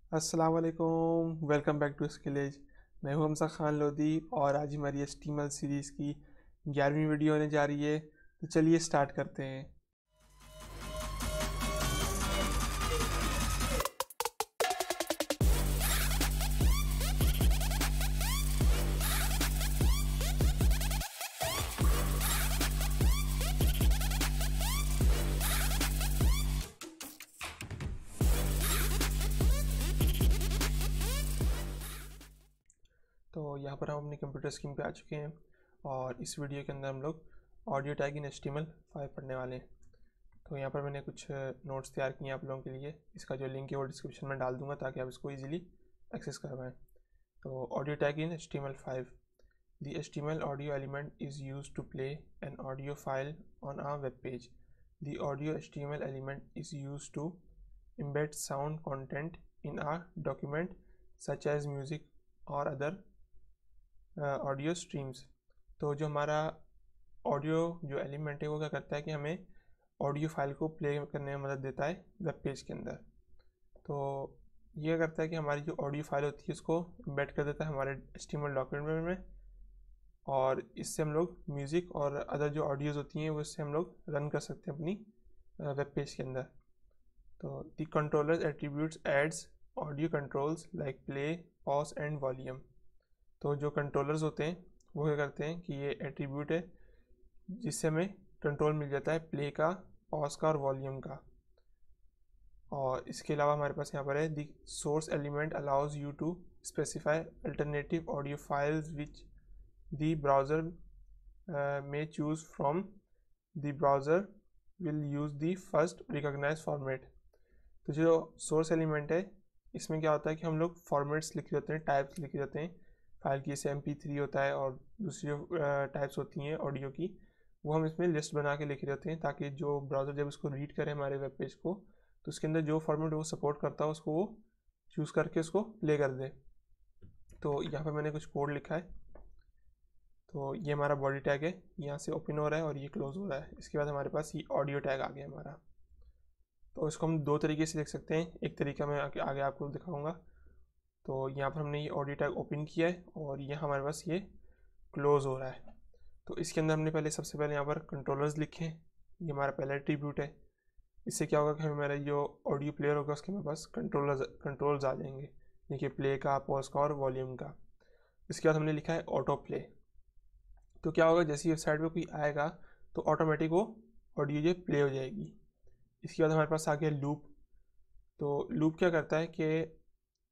अस्सलाम वालेकुम, welcome back to स्किलेज। मैं हूं हमजा खान लोधी और आज हमारी एचटीएमएल सीरीज़ की 11वीं वीडियो होने जा रही है। तो चलिए स्टार्ट करते हैं। तो यहाँ पर हम अपनी कंप्यूटर स्क्रीन पे आ चुके हैं और इस वीडियो के अंदर हम लोग ऑडियो टैग इन HTML5 पढ़ने वाले हैं। तो यहाँ पर मैंने कुछ नोट्स तैयार किए हैं आप लोगों के लिए। इसका जो लिंक है वो डिस्क्रिप्शन में डाल दूंगा ताकि आप इसको ईजिली एक्सेस कर पाएँ। तो audio tag in HTML5। The HTML audio element is used to play an audio file on a web page. The audio HTML element is used to embed sound content in a document such as music or other audio streams. तो जो हमारा audio जो element है वो क्या करता है कि हमें ऑडियो फाइल को प्ले करने में मदद देता है वेब पेज के अंदर। तो ये करता है कि हमारी जो ऑडियो फाइल होती है उसको एम्बेड कर देता है हमारे HTML डॉक्यूमेंट में, और इससे हम लोग म्यूज़िक और अदर जो ऑडियोज़ होती हैं वो इससे हम लोग रन कर सकते हैं अपनी वेब पेज के अंदर। तो the controller attributes adds audio controls like play, pause and volume. तो जो कंट्रोलर्स होते हैं वो क्या करते हैं कि ये एट्रीब्यूट है जिससे हमें कंट्रोल मिल जाता है प्ले का, पॉज का और वॉल्यूम का। और इसके अलावा हमारे पास यहाँ पर है the source element allows you to specify alternative audio files which the browser may choose from. The browser will use the first recognized format. तो जो सोर्स एलिमेंट है इसमें क्या होता है कि हम लोग फॉर्मेट्स लिखे होते हैं, टाइप्स लिखे जाते हैं फाइल की, जैसे MP3 होता है और दूसरी जो टाइप्स होती हैं ऑडियो की वो हम इसमें लिस्ट बना के लिखे रहते हैं ताकि जो ब्राउज़र जब उसको रीड करे हमारे वेब पेज को तो उसके अंदर जो फॉर्मेट वो सपोर्ट करता है उसको वो चूज़ करके उसको प्ले कर दे। तो यहाँ पर मैंने कुछ कोड लिखा है। तो ये हमारा बॉडी टैग है, यहाँ से ओपन हो रहा है और ये क्लोज हो रहा है। इसके बाद हमारे पास ये ऑडियो टैग आ गया हमारा। तो इसको हम दो तरीके से लिख सकते हैं, एक तरीका मैं आगे आपको दिखाऊंगा। तो यहाँ पर हमने ये ऑडियो टैग ओपन किया है और यहाँ हमारे पास ये क्लोज हो रहा है। तो इसके अंदर हमने सबसे पहले यहाँ पर कंट्रोलर्स लिखे हैं। ये हमारा पहला एट्रीब्यूट है। इससे क्या होगा कि हमारा जो ऑडियो प्लेयर होगा उसके हमारे पास कंट्रोल्स आ जाएंगे, देखिए प्ले का, पॉज का और वॉल्यूम का। इसके बाद हमने लिखा है ऑटो प्ले। तो क्या होगा, जैसे ही वेबसाइट पे कोई आएगा तो ऑटोमेटिक वो ऑडियो जो प्ले हो जाएगी। इसके बाद हमारे पास आ गया लूप। तो लूप क्या करता है कि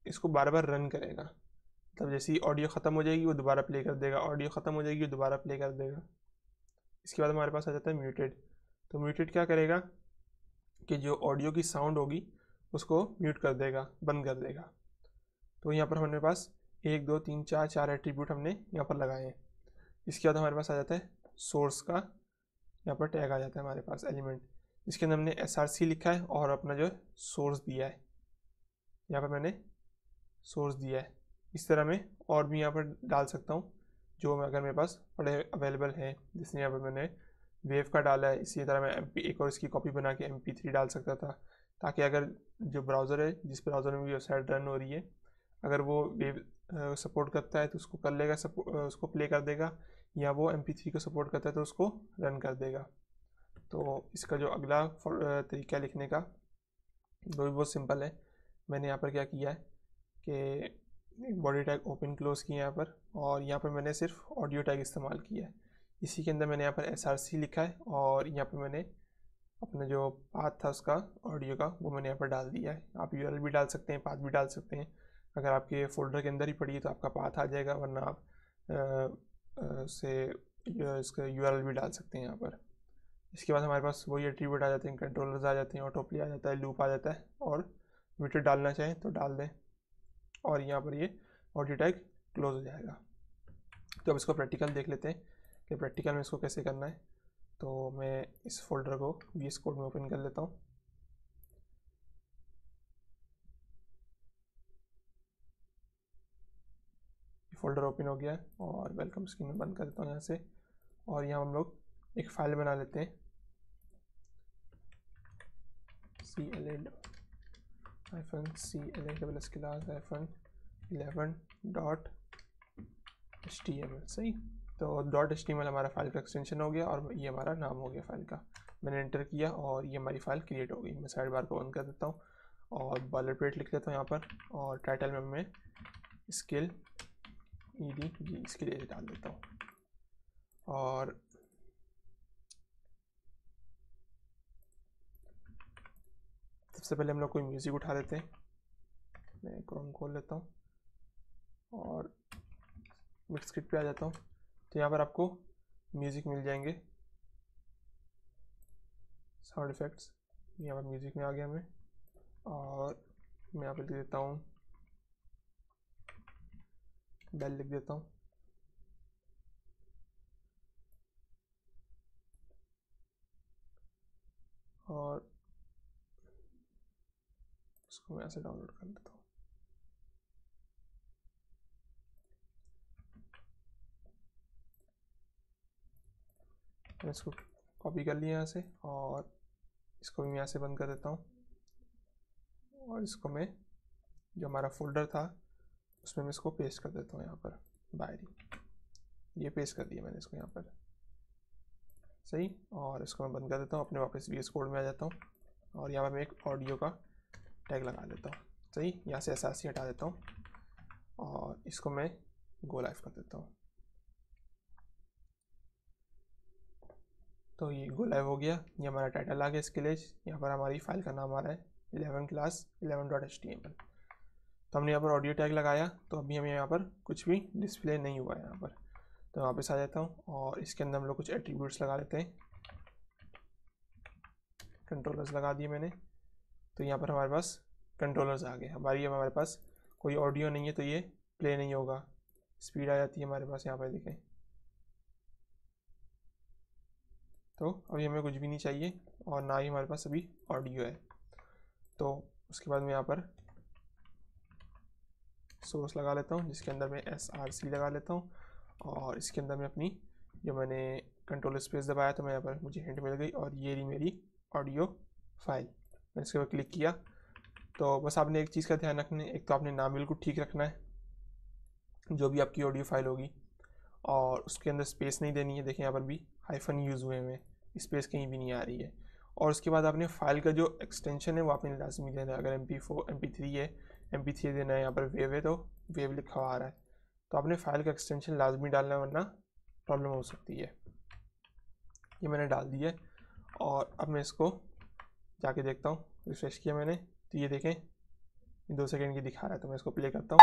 इसको बार बार रन करेगा, मतलब जैसे ही ऑडियो ख़त्म हो जाएगी वो दोबारा प्ले कर देगा, ऑडियो ख़त्म हो जाएगी वो दोबारा प्ले कर देगा। इसके बाद हमारे पास आ जाता है म्यूटेड। तो म्यूटेड क्या करेगा कि जो ऑडियो की साउंड होगी उसको म्यूट कर देगा, बंद कर देगा। तो यहाँ पर हमारे पास 1 2 3 4 4 एट्रीब्यूट हमने यहाँ पर लगाए हैं। इसके बाद हमारे पास आ जाता है सोर्स का, यहाँ पर टैग आ जाता है हमारे पास एलिमेंट, जिसके अंदर हमने SRC लिखा है और अपना जो है सोर्स दिया है। यहाँ पर मैंने सोर्स दिया है। इस तरह मैं और भी यहाँ पर डाल सकता हूँ जो अगर मेरे पास बड़े अवेलेबल हैं। जैसे यहाँ पर मैंने वेव का डाला है, इसी तरह मैं एक और इसकी कॉपी बना के MP3 डाल सकता था, ताकि अगर जो ब्राउज़र है, जिस ब्राउज़र में वेबसाइट रन हो रही है, अगर वो वेब सपोर्ट करता है तो उसको कर लेगा, उसको प्ले कर देगा, या वो MP3 को सपोर्ट करता है तो उसको रन कर देगा। तो इसका जो अगला तरीका लिखने का वो भी बहुत सिंपल है। मैंने यहाँ पर क्या किया है कि एक बॉडी टैग ओपन क्लोज किया यहाँ पर, और यहाँ पर मैंने सिर्फ ऑडियो टैग इस्तेमाल किया है। इसी के अंदर मैंने यहाँ पर SRC लिखा है और यहाँ पर मैंने अपना जो पाथ था उसका ऑडियो का वो मैंने यहाँ पर डाल दिया है। आप URL भी डाल सकते हैं, पाथ भी डाल सकते हैं। अगर आपके फोल्डर के अंदर ही पड़ी है तो आपका पाथ आ जाएगा, वरना आप इसका URL भी डाल सकते हैं यहाँ पर। इसके बाद हमारे पास वही एट्रीब्यूट आ जाते हैं, कंट्रोलर्स आ जाते हैं, ऑटो प्ले आ जाता है, लूप आ जाता है, और मीटर डालना चाहें तो डाल दें और यहाँ पर ये ऑडियो टैग क्लोज हो जाएगा। तो अब इसको प्रैक्टिकल देख लेते हैं कि प्रैक्टिकल में इसको कैसे करना है। तो मैं इस फोल्डर को VS कोड में ओपन कर लेता हूँ। फोल्डर ओपन हो गया है और वेलकम स्क्रीन में बंद कर देता हूँ यहाँ से। और यहाँ हम लोग एक फाइल बना लेते हैं, CLA -clas क्लास -11.html। सही, तो .html हमारा फाइल का एक्सटेंशन हो गया और ये हमारा नाम हो गया फाइल का। मैंने एंटर किया और ये हमारी फाइल क्रिएट हो गई। मैं साइड बार को बंद कर देता हूँ और बॉलरप्लेट लिख लेता हूँ यहाँ पर, और टाइटल में मैं स्किल ED स्किल डाल देता हूँ। और सबसे पहले हम लोग कोई म्यूज़िक उठा लेते हैं। मैं क्रोम खोल लेता हूँ और मिक्सकिट पे आ जाता हूँ। तो यहाँ पर आपको म्यूज़िक मिल जाएंगे, साउंड इफ़ेक्ट्स। यहाँ पर म्यूज़िक में आ गया मैं, और मैं यहाँ पर लिख देता हूँ बेल, लिख देता हूँ। और इसको मैं ऐसे डाउनलोड कर लेता हूँ। मैं इसको कॉपी कर लिया यहाँ से, और इसको भी मैं यहाँ से बंद कर देता हूँ। और इसको मैं, जो हमारा फोल्डर था उसमें मैं इसको पेस्ट कर देता हूँ यहाँ पर बाहर ही। ये पेस्ट कर दिया मैंने इसको यहाँ पर। सही, और इसको मैं बंद कर देता हूँ। अपने वापस VS कोड में आ जाता हूँ और यहाँ पर मैं एक ऑडियो का टैग लगा देता हूँ। सही, यहाँ से SRC हटा देता हूँ और इसको मैं गो लाइव कर देता हूँ। तो ये गो लाइव हो गया। ये हमारा टाइटल आ गया स्किलेज। यहाँ पर हमारी फाइल का नाम आ रहा है 11 क्लास 11.html। तो हमने यहाँ पर ऑडियो टैग लगाया, तो अभी हमें यहाँ पर कुछ भी डिस्प्ले नहीं हुआ है यहाँ पर। तो वापस आ जाता हूँ और इसके अंदर हम लोग कुछ एट्रीब्यूट्स लगा लेते हैं। कंट्रोलर्स लगा दिए मैंने। तो यहाँ पर हमारे पास कंट्रोलर्स आ गए। हमारे पास कोई ऑडियो नहीं है तो ये प्ले नहीं होगा। स्पीड आ जाती है हमारे पास, यहाँ पर देखें। तो अभी हमें कुछ भी नहीं चाहिए और ना ही हमारे पास अभी ऑडियो है। तो उसके बाद मैं यहाँ पर सोर्स लगा लेता हूँ, जिसके अंदर मैं SRC लगा लेता हूँ, और इसके अंदर मैं अपनी, जो मैंने कंट्रोल स्पेस दबाया तो मैं यहाँ पर मुझे हिंट मिल गई, और ये रही मेरी ऑडियो फाइल। मैंने इसके ऊपर क्लिक किया। तो बस आपने एक चीज़ का ध्यान रखना है, एक तो आपने नाम बिल्कुल ठीक रखना है जो भी आपकी ऑडियो फाइल होगी, और उसके अंदर स्पेस नहीं देनी है। देखें यहाँ पर भी हाइफन यूज़ हुए हैं, स्पेस कहीं भी नहीं आ रही है। और उसके बाद आपने फाइल का जो एक्सटेंशन है वो आपने लाजमी देना है। अगर MP4 MP3 है, MP3 देना है। यहाँ पर वेव है तो वेव लिखा हुआ आ रहा है, तो आपने फाइल का एक्सटेंशन लाजमी डालना है, वरना प्रॉब्लम हो सकती है। ये मैंने डाल दिया है और अब मैं इसको जाके देखता हूँ। रिफ्रेश किया मैंने तो ये देखें 2 सेकेंड की दिखा रहा है। तो मैं इसको प्ले करता हूँ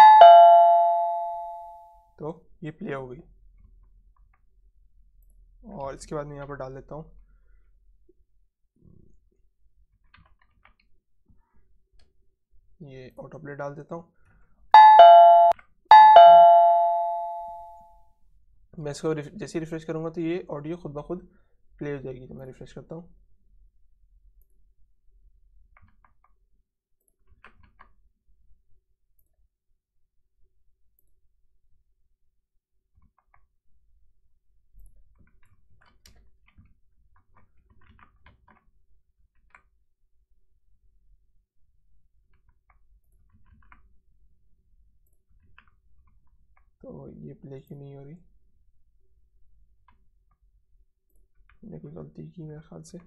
तो ये प्ले हो गई। और इसके बाद मैं यहाँ पर डाल देता हूँ ये ऑटो प्ले डाल देता हूँ। मैं इसको जैसे ही रिफ्रेश करूँगा तो ये ऑडियो खुद ब खुद प्ले हो जाएगी। तो मैं रिफ्रेश करता हूँ। तो ये प्ले क्यों नहीं हो रही? मैंने कोई गलती की मेरे ख्याल से।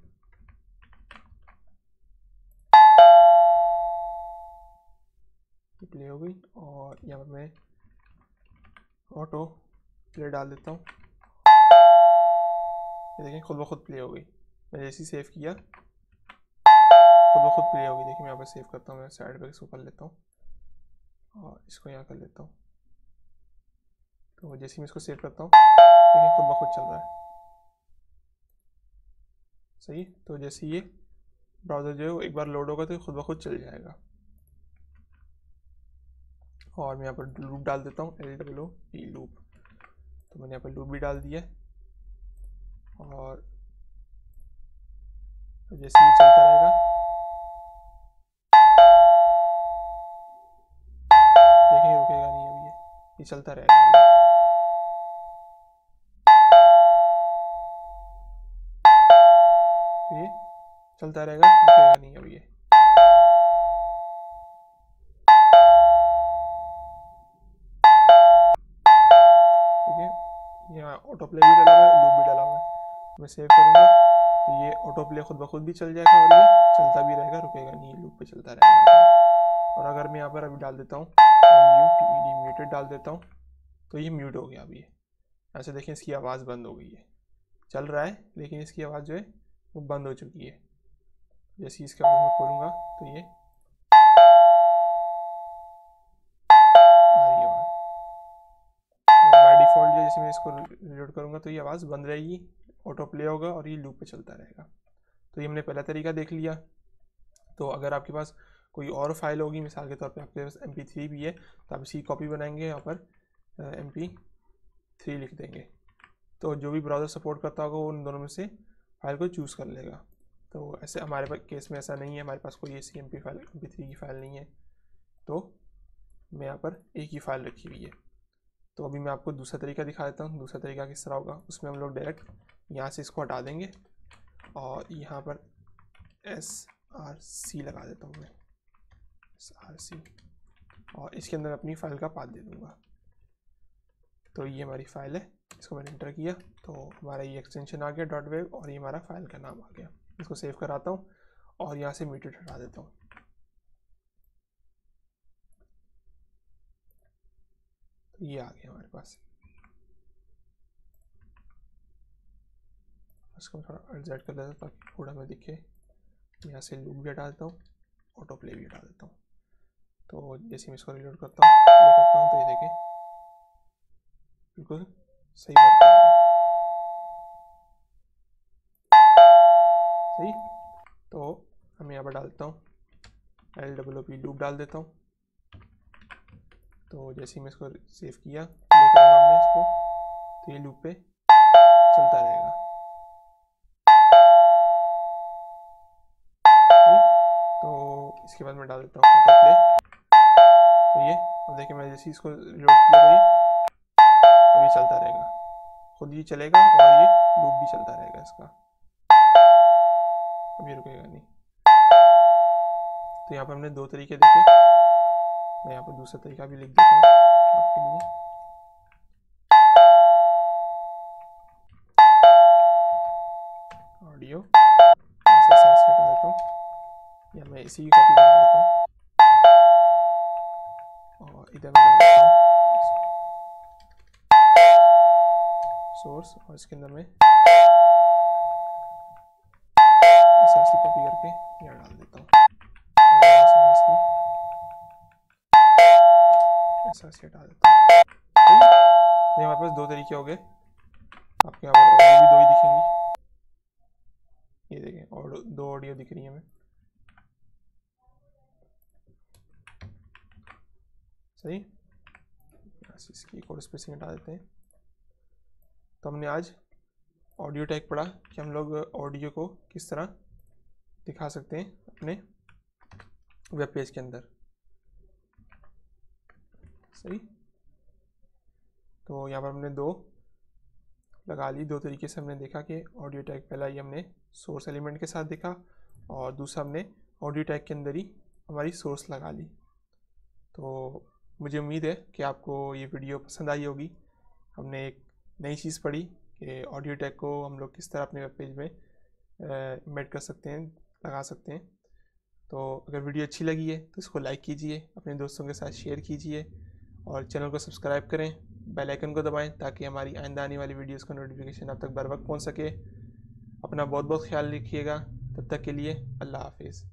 ये प्ले हो गई और यहाँ पर मैं ऑटो प्ले डाल देता हूँ। ये देखें खुद ब खुद प्ले हो गई। मैं जैसे ही सेव किया खुद ब खुद प्ले हो गई। देखिए मैं यहाँ पर सेव करता हूँ। मैं साइड पर इसको कर लेता हूँ और इसको यहाँ कर लेता हूँ। तो जैसे ही मैं इसको सेव करता हूँ देखिए खुद ब खुद चल रहा है। सही, तो जैसे ये ब्राउज़र जो है एक बार लोड होगा तो खुद ब खुद चल जाएगा। और मैं यहाँ पर लूप डाल देता हूँ, LOOP लूप। तो मैंने यहाँ पर लूप भी डाल दिया है और जैसे ही चलता रहेगा देखिए रुकेगा नहीं अभी, ये चलता रहेगा। तो ये चलता रहेगा, रुकेगा नहीं अभी ये। यहाँ ऑटो प्ले भी डला हुआ है, लूप भी डला हुआ है। मैं सेव करूँगा तो ये ऑटो प्ले खुद ब खुद भी चल जाएगा और ये चलता भी रहेगा, रुकेगा नहीं, ये लूप पे चलता रहेगा। और अगर मैं यहाँ पर अभी डाल देता हूँ म्यूटेड डाल देता हूँ तो ये म्यूट हो गया अभी। ऐसे देखें इसकी आवाज़ बंद हो गई है, चल रहा है लेकिन इसकी आवाज़ जो है वो बंद हो चुकी है। जैसे ही इसके बाद मैं खोलूँगा तो ये आ रही है आवाज़। तो बाय डिफ़ॉल्ट जैसे मैं इसको रिलोड करूँगा तो ये आवाज़ बंद रहेगी, ऑटो प्ले होगा और ये लूप पे चलता रहेगा। तो ये हमने पहला तरीका देख लिया। तो अगर आपके पास कोई और फाइल होगी, मिसाल के तौर पे आपके पास MP3 भी है, तो आप इसकी कॉपी बनाएंगे, यहाँ पर MP3 लिख देंगे। तो जो भी ब्राउज़र सपोर्ट करता होगा वो उन दोनों में से फाइल को चूज़ कर लेगा। तो ऐसे हमारे पास केस में ऐसा नहीं है, हमारे पास कोई ऐसी MP3 की फ़ाइल नहीं है, तो मैं यहाँ पर एक ही फ़ाइल रखी हुई है। तो अभी मैं आपको दूसरा तरीका दिखा देता हूँ। दूसरा तरीका किस तरह होगा, उसमें हम लोग डायरेक्ट यहाँ से इसको हटा देंगे और यहाँ पर src लगा देता हूँ मैं, src, और इसके अंदर अपनी फ़ाइल का पाथ दे दूँगा। तो ये हमारी फ़ाइल है, इसको मैंने एंटर किया तो हमारा ये एक्सटेंशन आ गया .wav और ये हमारा फाइल का नाम आ गया। इसको सेव कराता हूँ और यहाँ से म्यूटेड हटा देता हूँ। तो ये आ गया हमारे पास। इसको थोड़ा एडजस्ट कर लेता हूँ ताकि थोड़ा में दिखे। यहाँ से लूप भी हटा देता हूँ, ऑटो प्ले भी हटा देता हूँ। तो जैसे मैं इसको रिलोड करता हूँ, प्ले करता हूँ, तो ये देखें बिल्कुल सही वर्क कर रहा है। सही। तो हम यहाँ पर डालता हूँ LWP लूप डाल देता हूँ। तो जैसे ही मैं इसको सेव किया, प्ले करूँगा मैं इसको, तो ये लूप पे चलता रहेगा। तो इसके बाद मैं डाल देता हूँ ऑटो प्ले। तो ये अब देखिए मैं जैसे इसको रिलोड किया तो ये अभी चलता रहेगा, खुद ही चलेगा और ये लूप भी चलता रहेगा इसका, अभी रुकेगा नहीं। तो यहाँ पर हमने दो तरीके देखे, मैं यहाँ पर दूसरा तरीका भी लिख देता हूँ आपके लिए। ऑडियो ऐसे हटा देता हूँ या मैं इसी की कॉपी बना देता हूँ और इधर में डाल देता हूँ सोर्स, और इसके अंदर में ऐसे कॉपी करके यहाँ डाल देता हूँ और यहाँ से मैं इसकी ऐसा हटा देता हूँ। तो हमारे पास दो तरीके हो गए। आपके यहाँ पर ऑडियो भी दो ही दिखेंगी, ये देखें और दो ऑडियो दिख रही है हमें। सही। इसकी एक और स्पेसिंग हटा देते हैं। तो हमने आज ऑडियो टैग पढ़ा कि हम लोग ऑडियो को किस तरह दिखा सकते हैं अपने वेब पेज के अंदर। सही। तो यहाँ पर हमने दो लगा ली, दो तरीके से हमने देखा कि ऑडियो टैग, पहला ये हमने सोर्स एलिमेंट के साथ देखा और दूसरा हमने ऑडियो टैग के अंदर ही हमारी सोर्स लगा ली। तो मुझे उम्मीद है कि आपको ये वीडियो पसंद आई होगी। हमने एक नई चीज़ पढ़ी कि ऑडियो टैग को हम लोग किस तरह अपने वेब पेज में एम्बेड कर सकते हैं, लगा सकते हैं। तो अगर वीडियो अच्छी लगी है तो इसको लाइक कीजिए, अपने दोस्तों के साथ शेयर कीजिए और चैनल को सब्सक्राइब करें, बेल आइकन को दबाएं ताकि हमारी आइंदा आने वाली वीडियोस का नोटिफिकेशन आप तक बर वक्त पहुँच सके। अपना बहुत बहुत ख्याल रखिएगा, तब तक के लिए अल्लाह हाफिज़।